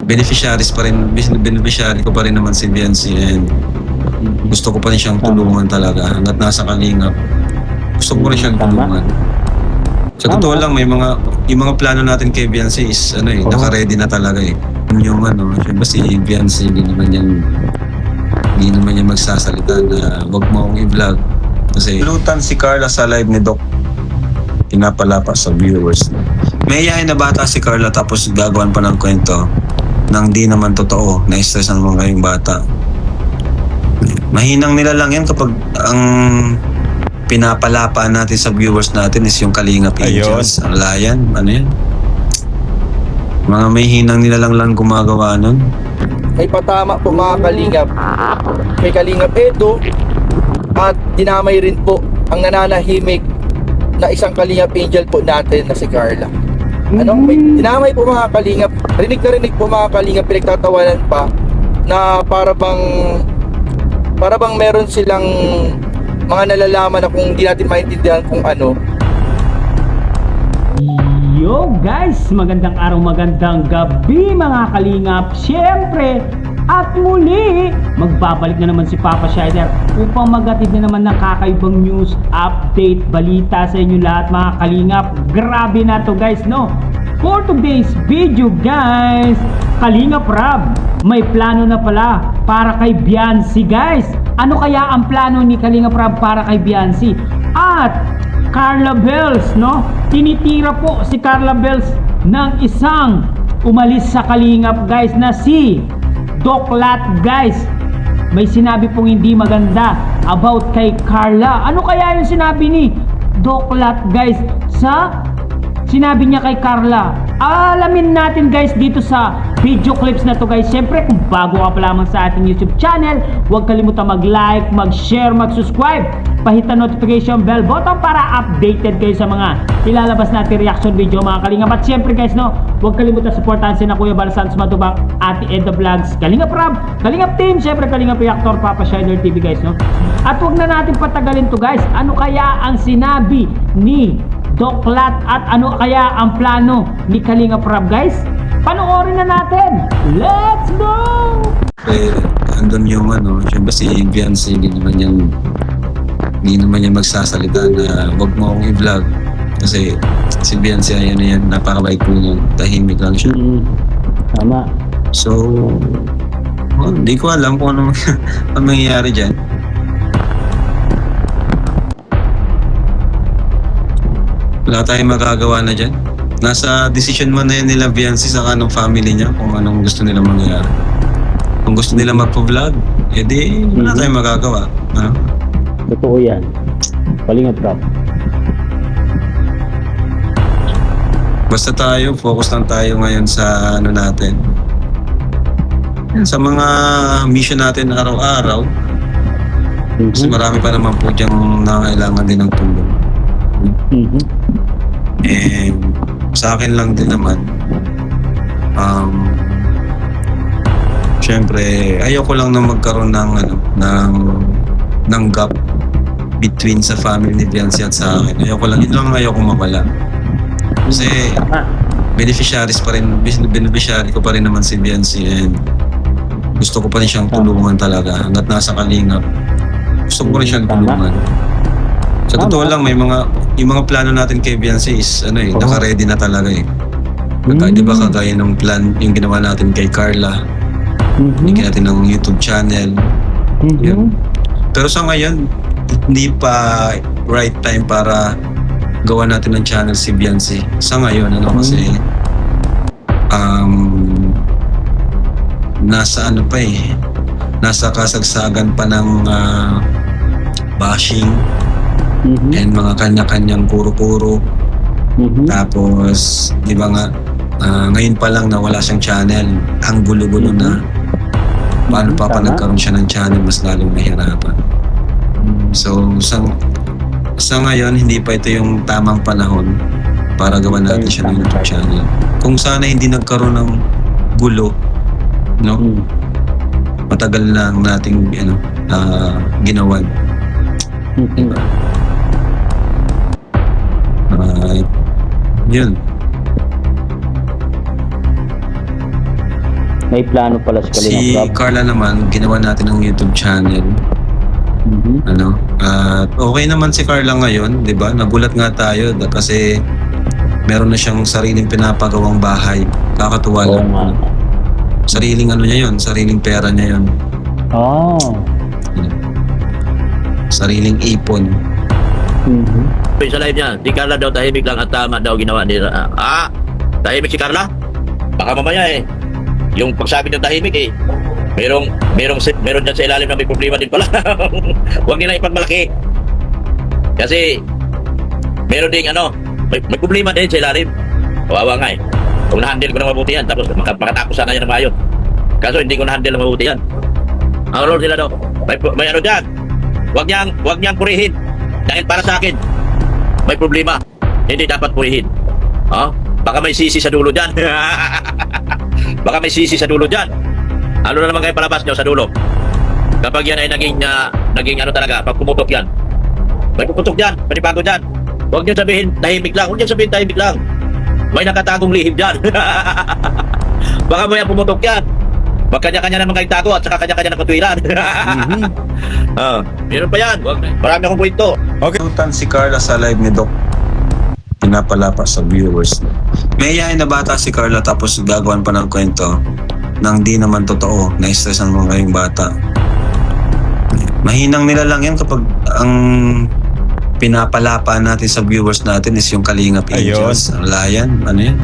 beneficiaries pa rin, beneficiary ko pa rin naman si Biancy, and gusto ko pa rin siyang tulungan talaga. Hanggat nasa Kalingap, gusto ko pa rin siyang tulungan. Sa totoo lang, yung mga plano natin kay Biancy is naka-ready na talaga eh. Yung syempre si Biancy, hindi naman niya magsasalita na wag mo akong i-vlog. Kasi lutan si Carla sa live ni Doc. Pinapalapa sa viewers. May iyahin na bata si Carla tapos gagawan pa ng kwento nang di naman totoo. Na-stress ang mga yung bata. Mahinang nila lang yan kapag ang pinapalapa natin sa viewers natin is yung Kalingap Angels. Ang layan, yan? Mga may hinang nila lang gumagawa nun. May patama po mga Kalingap kay Kalingap Edo, at dinamay rin po ang nananahimik na isang Kalingap Angel po natin na si Carla. May dinamay po mga Kalingap. Rinig na rinig po mga Kalingap, pinagtatawanan pa na para bang meron silang mga nalalaman na kung hindi natin maintindihan kung ano. Yo guys, magandang araw, magandang gabi mga Kalingap. Siyempre, at muli, magbabalik na naman si Papa Shider upang magatid na naman ng kakaibang news, update, balita sa inyo lahat mga Kalingap. Grabe na to guys, no? For today's video guys, Kalingap Rab, may plano na pala para kay Biancy guys. Ano kaya ang plano ni Kalingap Rab para kay Biancy? At Carla Bells, no? Tinitira po si Carla Bells ng isang umalis sa Kalingap guys na si Doc Lat guys. May sinabi pong hindi maganda about kay Carla. Ano kaya yung sinabi ni Doc Lat guys sa sinabi niya kay Carla? Alamin natin guys dito sa video clips na to guys. Siyempre kung bago ka pa lamang sa ating YouTube channel, huwag kalimutan mag-like, mag-share, mag-subscribe, pahita notification bell button para updated kayo sa mga ilalabas natin reaction video mga Kalingap. At siyempre guys, no, huwag kalimutan supportahan si na Kuya Bal Santos Matubang, Ate Edna Vlogs, Kalingap Rab, Kalingap Team, siyempre Kalingap Reactor, Papa Shider TV guys, no. At huwag na natin patagalin to guys. Ano kaya ang sinabi ni Doc Lat at ano kaya ang plano ni Kalingap Rab guys? Panoorin na natin. Let's go! Andun yung syempre si Biancy, hindi naman niya magsasalita na wag mo akong i-vlog. Kasi si Biancy, ayan, napakabait po niya. Tahimik lang siya. Tama. So, hindi ko alam kung ano mangyayari dyan. Wala tayong magagawa na dyan. Nasa decision mo na yan nila Biancy sa kanong family niya kung anong gusto nila mangyayari. Kung gusto nila magpo-vlog, edi wala tayong magagawa. Totoo yan. Kalingap Rab. Basta tayo, focus lang tayo ngayon sa natin. Sa mga mission natin araw-araw. Kasi marami pa naman po diyang nangailangan din ng tulong. And sa akin lang din naman, syempre, ayoko lang na magkaroon ng gap between sa family ni Biancy at sa akin. Yun lang ayoko mawala. Kasi beneficiaries pa rin, beneficiary ko pa rin naman si Biancy, and gusto ko pa rin siyang tulungan talaga. Hanggat nasa Kalingap, gusto ko pa rin siyang tulungan. Sa totoo lang, yung mga plano natin kay Biancy is naka-ready na talaga eh. Di ba kagaya ng plan yung ginawa natin kay Carla, bigyan natin ng YouTube channel. Yun. Pero sa ngayon, hindi pa right time para gawa natin ng channel si Biancy. Sa ngayon, kasi nasa kasagsagan pa ng bashing and mga kanya-kanyang puro-puro. Tapos, di ba nga, ngayon pa lang na wala siyang channel, ang gulo-gulo na. Paano pa nagkaroon siya ng channel, mas lalong nahihirapan. So, sa ngayon, hindi pa ito yung tamang panahon para gawa natin siya ng YouTube channel. Kung sana hindi nagkaroon ng gulo, no? Matagal lang nating ginawan. Diba? Yun. May plano pala si Si Kalingap Rab. Carla naman, ginawa natin ng YouTube channel. Mhm. Ano? At okay naman si Carla ngayon, 'di ba? Nagulat nga tayo kasi meron na siyang sariling pinapagawang bahay. Kakatuwa Oo lang. nga. Sariling ano niya 'yon, sariling pera niya 'yon. Oh. Sariling ipon. Mhm. Sa live niya, si Carla daw tahimik lang at tama daw ginawa nila. Tahimik si Carla? Baka mamaya yung pagsabi ng tahimik meron dyan sa ilalim na may problema din pala. Huwag nila ipagmalaki. Kasi meron ding may problema din sa ilalim. Kawawa nga Kung na-handle ko na mabuti yan, tapos makatapos sana yan ng maayos. Kaso hindi ko na-handle na mabuti yan. Ang role nila daw, may ano dyan. Huwag niyang purihin. Dahil para sa akin, may problema. Hindi dapat purihin. Baka may sisi sa dulo dyan. Baka may sisi sa dulo dyan. Ano na naman kayo palabas nyo sa dulo? Kapag yan ay naging ano talaga, pag pumutok yan. May pumutok dyan, panibago dyan. Huwag nyo sabihin tahimik lang. Huwag nyo sabihin tahimik lang. May nakatagong lihim dyan. Baka may pumutok yan. Magkanya-kanya naman kayong tago at saka kanya-kanya ng katwiran. Meron pa yan. Marami akong kwento. Okay. Tutan si Carla sa live ni Doc. Pinapalapa sa viewers. May yain na bata si Carla tapos gagawan pa ng kwento nang di naman totoo. Na-stressan mo ngayong bata. Mahinang nila lang yan kapag ang pinapalapa natin sa viewers natin is yung Kalingap Angels. Wala yan. Ano yan?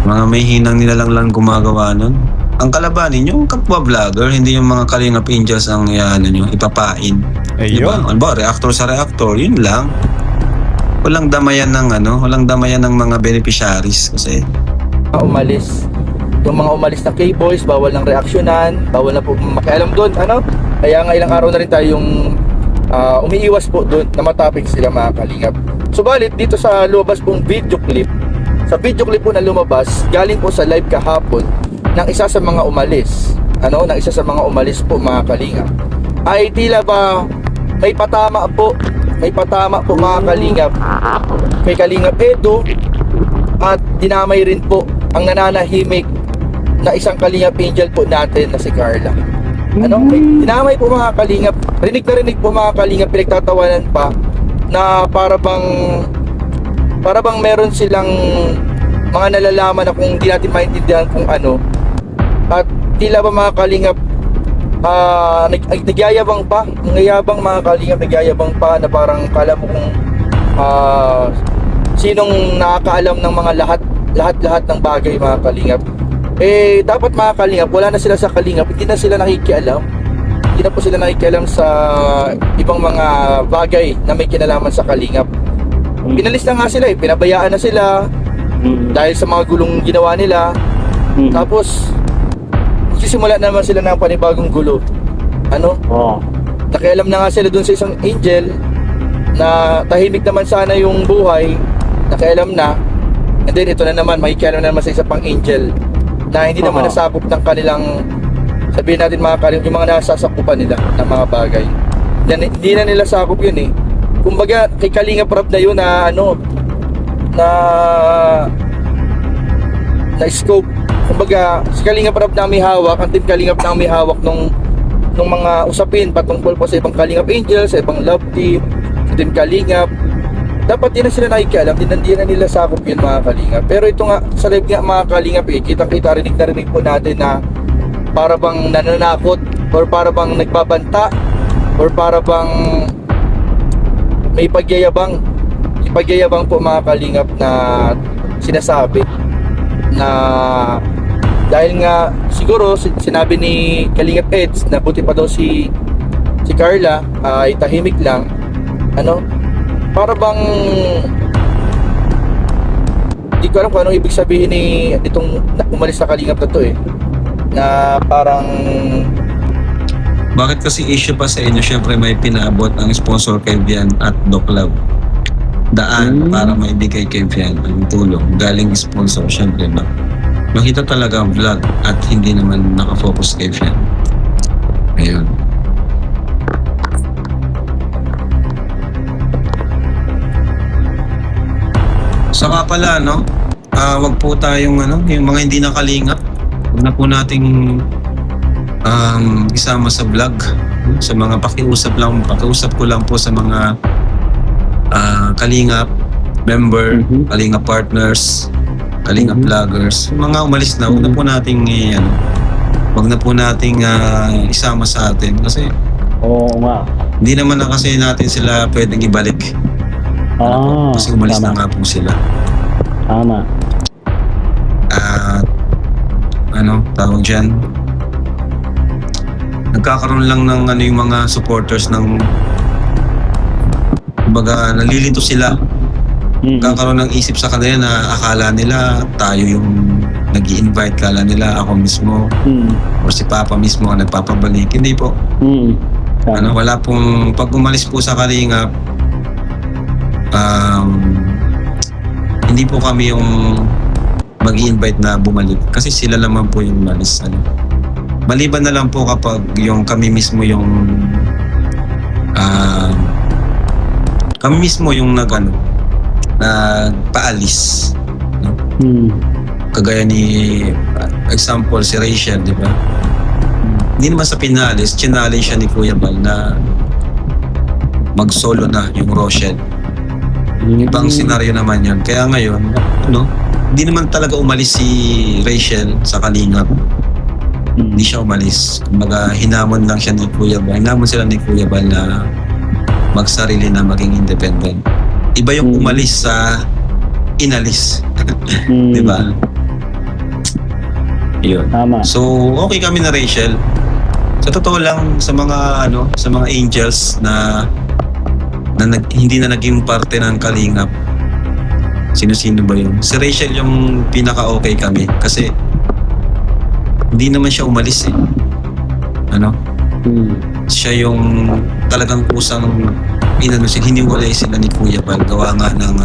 Mga may hinang nila lang gumagawa nun. Ang kalabanin yung kapwa vlogger, hindi yung mga Kalingap Angels ang ipapain. Diba? Ano ba? Reactor sa reactor, yun lang. Walang damayan ng mga beneficiaries kasi Umalis. Yung mga umalis na K-boys, bawal ng reaksyonan, bawal na po makialam doon, Kaya nga ilang araw na rin tayong umiiwas po doon na matapik sila mga Kalingap. Subalit dito sa lumabas pong video clip, sa video clip po na lumabas, galing po sa live kahapon ng isa sa mga umalis, ng isa sa mga umalis po mga Kalingap, ay tila ba may patama po mga Kalingap kay Kalingap Edo at dinamay rin po ang nananahimik na isang Kalingap Angel po natin na si Carla. May dinamay po mga Kalingap, rinig po mga Kalingap, pinagtatawanan pa na para bang meron silang mga nalalaman na kung di natin maintindihan kung ano. At tila ba mga Kalingap nagyayabang pa, mga Kalingap, nagyayabang pa na parang kala mo kung sinong nakakaalam ng mga lahat ng bagay mga Kalingap. Dapat mga Kalingap, wala na sila sa Kalingap, hindi na sila nakikialam. Hindi na po sila nakikialam sa ibang mga bagay na may kinalaman sa Kalingap. Pinalis na nga sila pinabayaan na sila dahil sa mga gulong ginawa nila. Tapos sisimula naman sila ng panibagong gulo. Nakialam na nga sila dun sa isang angel na tahimik naman sana yung buhay, nakialam na. And then ito na naman, makikialam na naman sa isa pang angel na hindi naman nasakop ng kanilang, sabihin natin mga Kalingap, yung mga nasasakupan nila ng mga bagay. Hindi na nila sakop yun Kumbaga kay Kalingap Rab na yun na na scope. Kumbaga si Kalingap Rab na may hawak, ang team Kalingap na may hawak nung mga usapin patungkol po sa ibang Kalingap Angels, sa ibang love team, sa team Kalingap. Dapat din na sila nakikialam, hindi na nila sakop yun mga Kalingap. Pero ito nga, sa live nga mga Kalingap kitang-kita, rinig po natin na para bang nananakot or para bang nagbabanta or para bang may pagyayabang po mga Kalingap na sinasabi na dahil nga siguro sinabi ni Kalingap Eds na buti pa daw si Carla ay tahimik lang, para bang di ko alam kung anong ibig sabihin ni itong umalis na Kalingap na to na parang bakit kasi issue pa sa inyo, syempre may pinaabot ang sponsor kay Vian at Doc Love. Daan para maibigay kay Vian ang tulong. Galing sponsor, syempre makita talaga ang vlog at hindi naman nakafocus kay Vian. Ayun. Saka pala, wag po tayong yung mga hindi nakalingap. Huwag na po nating isama sa vlog. Sa mga pakiusap ko lang po sa mga Kalingap member, Kalingap partners, Kalingap vloggers. Yung mga umalis na, huwag na po nating huwag na po nating isama sa atin kasi Oo nga. hindi naman na kasi natin sila pwedeng ibalik. Kasi umalis na nga po sila. Tama. At tawag dyan, nagkakaroon lang ng yung mga supporters ng kumbaga nalilito sila. Nagkakaroon ng isip sa kanila na akala nila tayo yung nag-i-invite, kala nila ako mismo or si Papa mismo ang nagpapabalik. Hindi po. Wala pong pag umalis po sa Kalingap, hindi po kami yung mag-i-invite na bumalik kasi sila naman po yung umalis. Maliban na lang po kapag yung kami mismo yung nagpaalis. Kagaya ni example si Rachel, di ba? Hindi naman sa pinalis, chinali siya ni Kuya Bal na mag-solo na yung Rochelle. Ibang senaryo naman yun. Kaya ngayon, hindi naman talaga umalis si Rachel sa Kalingap. Hindi siya umalis. Kumbaga, hinamon lang siya ni Kuya Bal. Hinamon sila ni Kuya Bal na magsarili na maging independent. Iba yung umalis sa inalis. Di ba? Yun. Tama. So, okay kami na Rachel. Sa totoo lang, sa mga angels na hindi na naging parte ng Kalingap. Sino-sino ba yun? Si Rachel yung pinaka-okay kami kasi hindi naman siya umalis eh. Siya yung talagang kusang hiniwalay sila ni Kuya Bal. Gawa nga ng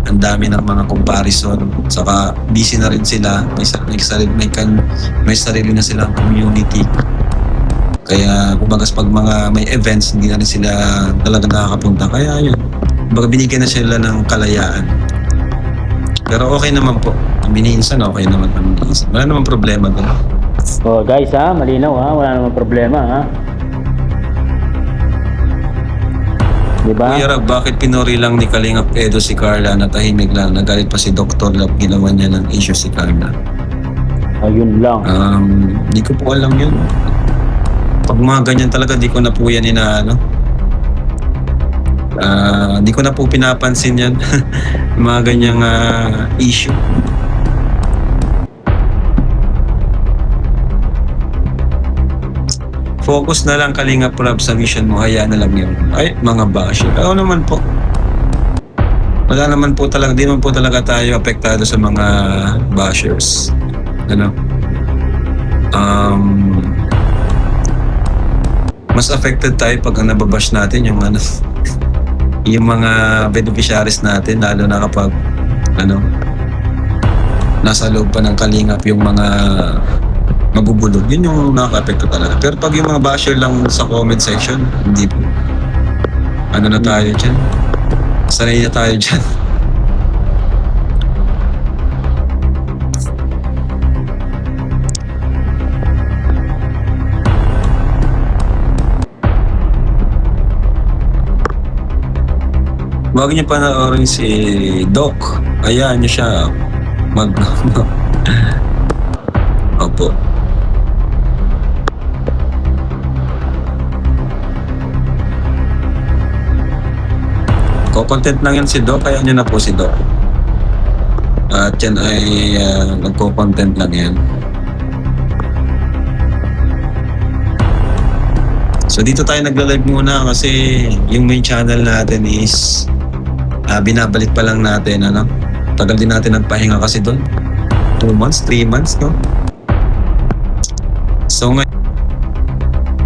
ang dami ng mga comparison. Saka busy na rin sila. May sarili na silang community. Kaya kumbaga pag may events, hindi na rin sila talaga nakakapunta. Kaya yun. Kumbaga binigyan na sila ng kalayaan. Pero okay naman po. Minsan okay naman. Wala naman problema doon. Oh guys malinaw wala namang problema Diba? Kuya Rab, bakit pinuri lang ni Kalingap Edo si Carla na tahimik lang? Nagalit pa si Dr. Love, ginawa niya ng issue si Carla. Ayun lang. Di ko po alam yun. Pag mga ganyan talaga, di ko na po yan di ko na po pinapansin yan. Mga ganyang issue. Focus na lang Kalingap Rab sa mission mo, hayaan na lang yun. Ay, mga basher. Oo naman po. Wala naman po talaga, di naman po talaga tayo apektado sa mga bashers. Mas affected tayo pag nababash natin yung yung mga beneficiaries natin, lalo na kapag nasa loob pa ng Kalingap yung mga mabubulog. Yun yung nakaka-apekto talaga. Pero pag yung mga basher lang sa comment section, hindi po. Na tayo dyan? Sanay na tayo dyan. Huwag niyo panoorin si Doc. Hayaan niyo siya Opo. Content lang yan si Doc, kaya nyo na po si Doc. At yan ay nagko-content lang yan. So dito tayo nagla-live muna kasi yung main channel natin is binabalik pa lang natin. Tagal din natin nagpahinga kasi doon. 2 months, 3 months, no? So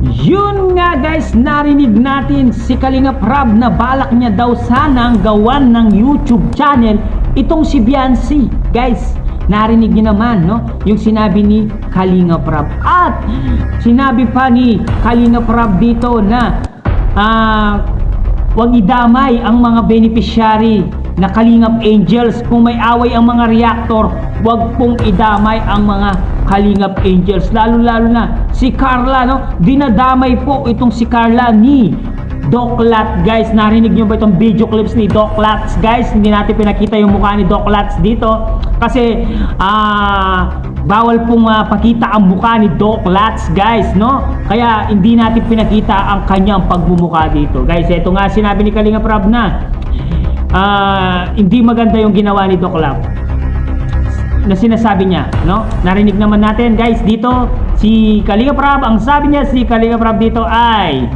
Yun nga guys, narinig natin si Kalingap Rab na balak niya daw sanang gawan ng YouTube channel itong si Biancy. Guys, narinig niyo naman yung sinabi ni Kalingap Rab. At sinabi pa ni Kalingap Rab dito na wag idamay ang mga beneficiary na Kalingap Angels. Kung may away ang mga reactor, wag pong idamay ang mga Kalingap Angels. Lalo-lalo na si Carla, no? Dinadamay po itong si Carla ni Doc Lat, guys. Narinig nyo ba itong video clips ni Doc Lats, guys? Hindi natin pinakita yung mukha ni Doc Lats dito kasi bawal pong pakita ang mukha ni Doc Lats, guys, no? Kaya hindi natin pinakita ang kanyang pagmumukha dito, guys. Ito nga sinabi ni Kalingap Rob na hindi maganda yung ginawa ni Doc Lats na sinasabi niya, no? Narinig naman natin, guys, dito si Kalingap Rob. Ang sabi niya si Kalingap Rob dito ay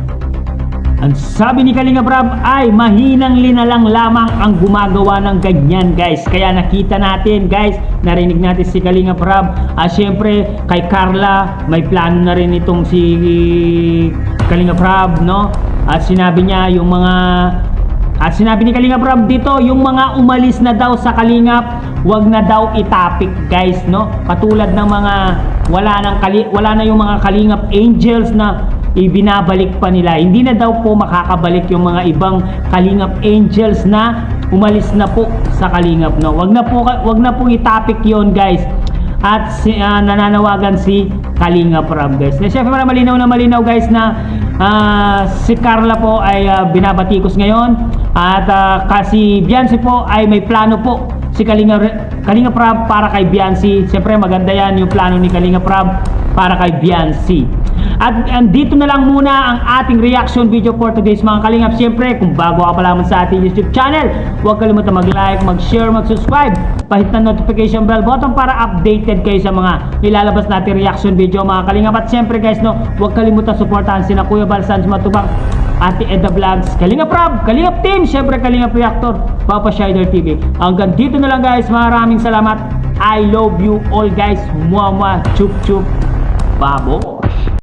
ni Kalingap Rob ay mahinang linalang lamang ang gumagawa ng ganyan, guys. Kaya nakita natin, guys, narinig natin si Kalingap Rob. Syempre kay Carla may plano na rin itong si Kalingap Rob, no? At sinabi niya yung mga sinabi ni Kalingap Rob dito, yung mga umalis na daw sa Kalingap, wag na daw itapik, guys, no? Katulad ng mga wala na yung mga Kalingap Angels na ibinabalik pa nila. Hindi na daw po makakabalik yung mga ibang Kalingap Angels na umalis na po sa Kalingap, no? Wag na po itapik yon, guys. At nananawagan si Kalingap Rob, guys. Siyempre malinaw na malinaw, guys, na si Carla po ay binabatikos ngayon at kasi Biancy po ay may plano po si Kalingap Rob para kay Biancy. Siyempre maganda yan yung plano ni Kalingap Rob para kay Biancy. At dito na lang muna ang ating reaction video for today's mga Kalingap. Siyempre, kung bago ka pa lamang sa ating YouTube channel, huwag kalimutan mag-like, mag-share, mag-subscribe. Pahit na notification bell button para updated kayo sa mga nilalabas natin reaction video mga Kalingap. At siyempre, guys, no, huwag kalimutan supportahan sina Kuya Balsan Matubang, Ate Edda Vlogs, Kalingap Rob, Kalingap Team, siyempre Kalingap Reactor, Papa Shider TV. Hanggang dito na lang, guys. Maraming salamat. I love you all, guys. Muah muah, chup chup, babo.